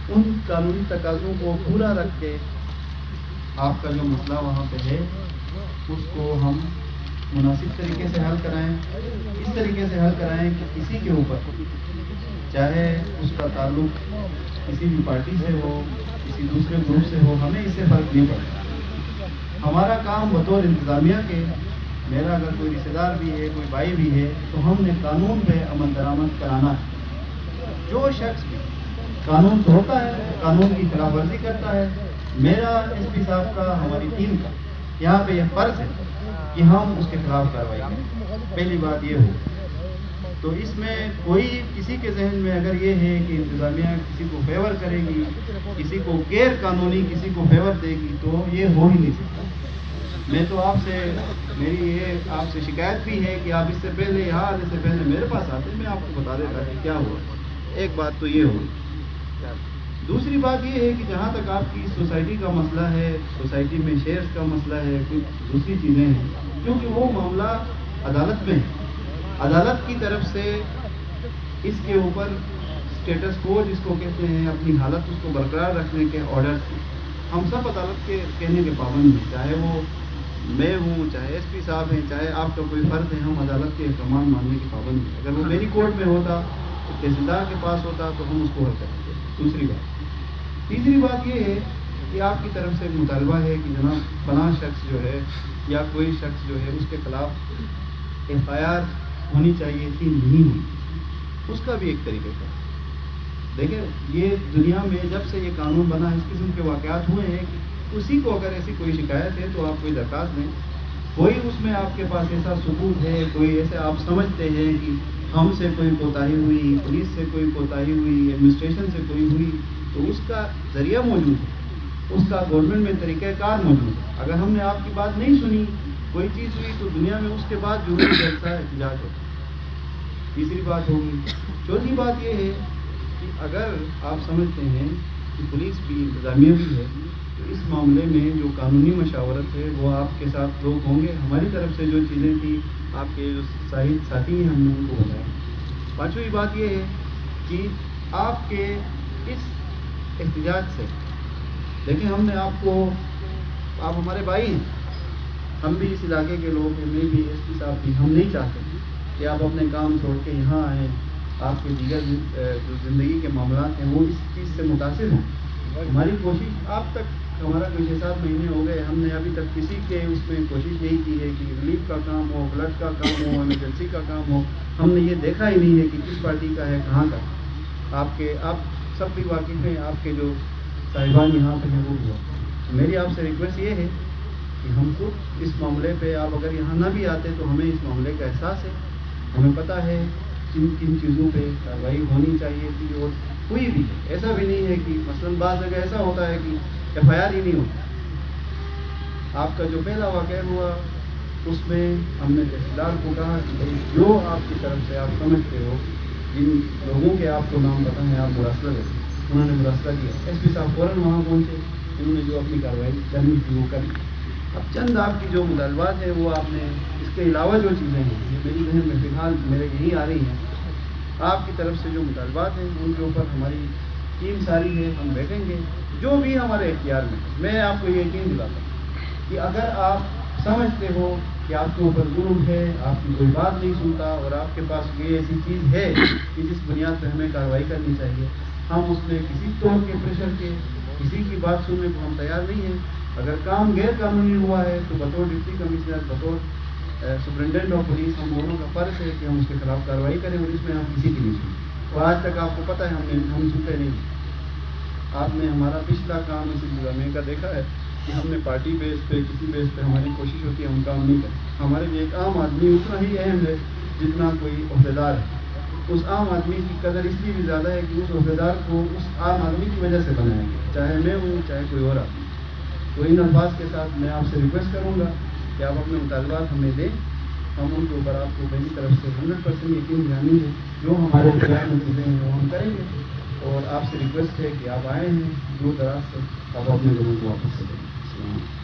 ان قانونی تقاضوں کو پورا رکھ کے آپ کا جو مسئلہ وہاں پہ ہے اس کو ہم مناسب طریقے سے حل کرائیں، اس طریقے سے حل کرائیں کہ کسی کے اوپر چاہے اس کا تعلق کسی بھی پارٹی سے ہو، کسی دوسرے گروپ سے ہو، ہمیں اس سے فرق نہیں پڑتا۔ ہمارا کام بطور انتظامیہ کے، میرا اگر کوئی رشتہ دار بھی ہے، کوئی بھائی بھی ہے، تو ہم نے قانون پہ عمل درآمد کرانا ہے۔ جو شخص بھی قانون توڑتا ہے، قانون کی خلاف ورزی کرتا ہے، میرا ایس پی صاحب کا، ہماری ٹیم کا یہاں پہ یہ فرض ہے کہ ہم اس کے خلاف کارروائی کریں۔ پہلی بات یہ ہو تو اس میں کوئی کسی کے ذہن میں اگر یہ ہے کہ انتظامیہ کسی کو فیور کرے گی، کسی کو غیر قانونی کسی کو فیور دے گی، تو یہ ہو ہی نہیں سکتا۔ میں تو آپ سے، میری یہ آپ سے شکایت بھی ہے کہ آپ اس سے پہلے، یہاں آنے سے پہلے میرے پاس آتے، میں آپ کو بتا دیتا کہ کیا ہوا۔ ایک بات تو یہ ہو۔ دوسری بات یہ ہے کہ جہاں تک آپ کی سوسائٹی کا مسئلہ ہے، سوسائٹی میں شیئرز کا مسئلہ ہے، کچھ دوسری چیزیں ہیں، کیونکہ وہ معاملہ عدالت میں ہے۔ عدالت کی طرف سے اس کے اوپر اسٹیٹس کو جس کو کہتے ہیں، اپنی حالت اس کو برقرار رکھنے کے آرڈرز ہیں۔ ہم سب عدالت کے کہنے کے پابند ہیں، چاہے وہ میں ہوں، چاہے ایس پی صاحب ہیں، چاہے آپ کا کوئی فرد ہے، ہم عدالت کے احکامات ماننے کے پابند ہیں۔ اگر وہ میری کورٹ میں ہوتا، تحصیلدار کے پاس ہوتا، تو ہم اس کو حل کریں گے۔ دوسری بات۔ تیسری بات یہ ہے کہ آپ کی طرف سے ایک مطالبہ ہے کہ جناب فلاں شخص جو ہے یا کوئی شخص جو ہے اس کے خلاف ایف آئی آر ہونی چاہیے تھی، نہیں ہوئی۔ اس کا بھی ایک طریقہ کا دیکھیں، یہ دنیا میں جب سے یہ قانون بنا، اس قسم کے واقعات ہوئے ہیں کہ اسی کو اگر ایسی کوئی شکایت ہے تو آپ کوئی درخواست دیں، کوئی اس میں آپ کے پاس ایسا ثبوت ہے، کوئی ایسے آپ سمجھتے ہیں کہ ہم سے کوئی کوتاہی ہوئی، پولیس سے کوئی کوتاہی ہوئی، ایڈمنسٹریشن سے کوئی ہوئی، تو اس کا ذریعہ موجود ہے، اس کا گورنمنٹ میں طریقہ کار موجود ہے۔ اگر ہم نے آپ کی بات نہیں سنی، کوئی چیز ہوئی، تو دنیا میں اس کے بعد جرم جلسہ احتجاج ہوتا ہے۔ تیسری بات ہوگی۔ چوتھی بات یہ ہے کہ اگر آپ سمجھتے ہیں کہ پولیس بھی، انتظامیہ بھی ہے، تو اس معاملے میں جو قانونی مشاورت ہے وہ آپ کے ساتھ لوگ ہوں گے۔ ہماری طرف سے جو چیزیں تھیں، آپ کے جو ساتھی ہیں، ہم نے ان کو بتایا۔ پانچویں بات یہ ہے کہ آپ کے اس احتجاج سے، دیکھیں ہم نے آپ کو، آپ ہمارے بھائی ہیں، ہم بھی اس علاقے کے لوگ ہیں، میں بھی، ایس پی صاحب بھی، ہم نہیں چاہتے کہ آپ اپنے کام چھوڑ کے یہاں آئیں، آپ کے دیگر جو زندگی کے معاملات ہیں وہ اس چیز سے متاثر ہوں۔ ہماری کوشش آپ تک، ہمارا کوئی 6-7 مہینے ہو گئے، ہم نے ابھی تک کسی کے اس میں کوشش یہی کی ہے کہ ریلیف کا کام ہو، فلڈ کا کام ہو، ایمرجنسی کا کام ہو، ہم نے یہ دیکھا ہی نہیں ہے کہ کس پارٹی کا ہے، کہاں کا۔ آپ سب بھی واقف ہیں، آپ کے جو صاحبان یہاں پہ ہیں وہ بھی واقف۔ میری آپ سے ریکویسٹ یہ ہے کہ ہم خود اس معاملے پہ، آپ اگر یہاں نہ بھی آتے تو ہمیں اس معاملے کا احساس ہے، ہمیں پتہ ہے کن چیزوں پہ کارروائی ہونی چاہیے تھی، اور کوئی بھی ایسا بھی نہیں ہے کہ مثلاً بعض جگہ ایسا ہوتا ہے کہ ایف آئی آر ہی نہیں ہوتا۔ آپ کا جو پہلا واقعہ ہوا اس میں ہم نے تحصیلدار کو کہا کہ بھائی جو آپ کی طرف سے آپ سمجھتے ہو، جن لوگوں کے آپ کو نام پتہ ہے، آپ مراسلہ دیں۔ انہوں نے مراسلہ کیا، ایس پی صاحب فوراً وہاں پہنچے، انہوں نے جو اپنی کارروائی کرنی تھی وہ کری۔ اب چند آپ کی جو مطالبات ہیں وہ آپ نے، اس کے علاوہ جو چیزیں ہیں یہ میری ذہن میں فی الحال میرے یہی آ رہی ہیں، آپ کی طرف سے جو مطالبات ہیں ان کے اوپر ہماری ٹیم ساری ہے، ہم بیٹھیں گے جو بھی ہمارے اختیار میں۔ میں آپ کو یہ یقین دلاتا ہوں کہ اگر آپ سمجھتے ہو کہ آپ کے اوپر ظلم ہے، آپ کی کوئی بات نہیں سنتا، اور آپ کے پاس کوئی ایسی چیز ہے کہ جس بنیاد پہ ہمیں کارروائی کرنی چاہیے، ہم اس میں کسی طور کے پریشر کے، کسی کی بات سننے کو ہم تیار نہیں ہیں۔ اگر کام غیر قانونی ہوا ہے تو بطور ڈپٹی کمشنر، بطور سپرنٹینڈنٹ آف پولیس، ہم دونوں کا فرض ہے کہ ہم اس کے خلاف کارروائی کریں، اور اس میں ہم کسی کی نہیں سنیں۔ اور آج تک آپ کو پتہ ہے ہم سنتے نہیں۔ آپ نے ہمارا پچھلا کام اس انتظامیہ کا دیکھا ہے کہ ہم نے پارٹی بیس پہ، کسی بیس پہ ہماری کوشش ہوتی ہے ہم کام نہیں کریں۔ ہمارے لیے ایک عام آدمی اتنا ہی اہم ہے جتنا کوئی عہدیدار ہے۔ اس عام آدمی کی قدر اس لیے بھی زیادہ ہے کہ اس عہدیدار کو اس عام آدمی کی وجہ سے بنایا گیا، چاہے میں ہوں چاہے کوئی اور آدمی۔ تو ان الفاظ کے ساتھ میں آپ سے ریکویسٹ کروں گا کہ آپ اپنے مطالبات ہمیں دیں، ہم ان کے اوپر آپ کو میری طرف سے 100% یقین دلانے ہے، جو ہمارے اختیار میں چیزیں ہیں وہ ہم کریں گے۔ اور آپ سے ریکویسٹ ہے کہ آپ آئے ہیں دور دراز سے، آپ اپنے لوگوں کو واپس سے دیں۔ السلام علیکم۔